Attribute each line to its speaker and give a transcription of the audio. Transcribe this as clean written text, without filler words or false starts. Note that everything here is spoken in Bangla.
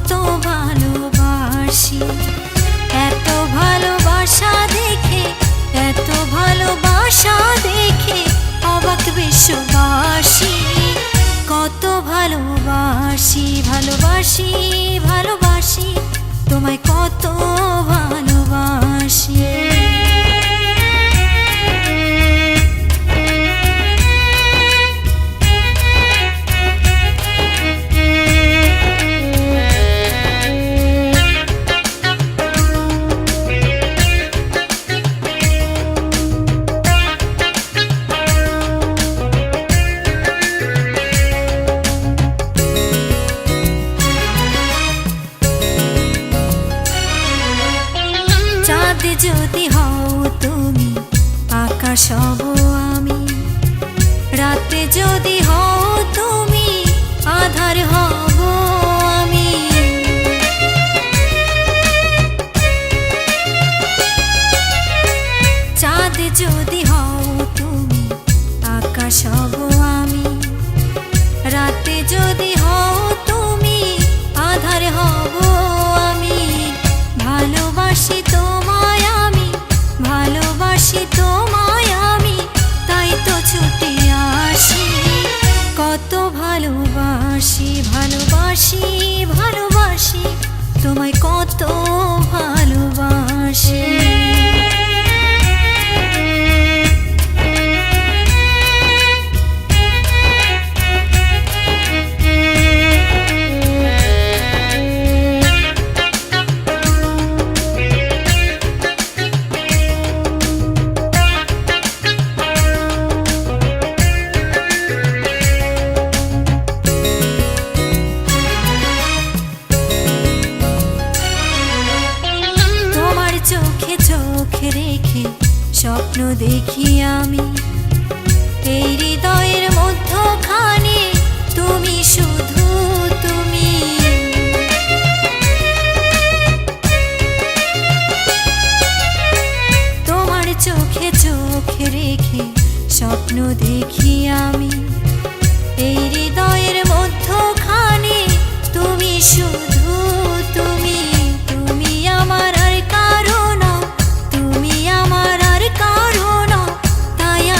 Speaker 1: কত ভালোবাসি। এত ভালোবাসা দেখে, এত ভালোবাসা দেখে অবাক বিশ্ববাসী। কত ভালোবাসি, ভালোবাসি, ভালোবাসি, তোমায় কত ভালোবাসি। যদি হও তুমি আকাশ হব আমি, রাতে যদি হও তুমি আধার হব আমি। চাঁদ যদি হও তুমি আকাশ হব আমি, রাতে যদি হও তুমি আধার হব আমি। ভালোবাসি তোমায় আমি, ভালোবাসি তোমায় আমি, তাই তো ছুটে আসি। কত ভালোবাসি, ভালোবাসি, ভালোবাসি, তোমায় কত ভালোবাসি। চোখে চোখ রেখে স্বপ্ন দেখি আমি, এই হৃদয়ের মধ্যখানে তুমি, শুধু তুমি। তোমার চোখে চোখ রেখে স্বপ্ন দেখি আমি, এই হৃদয়ের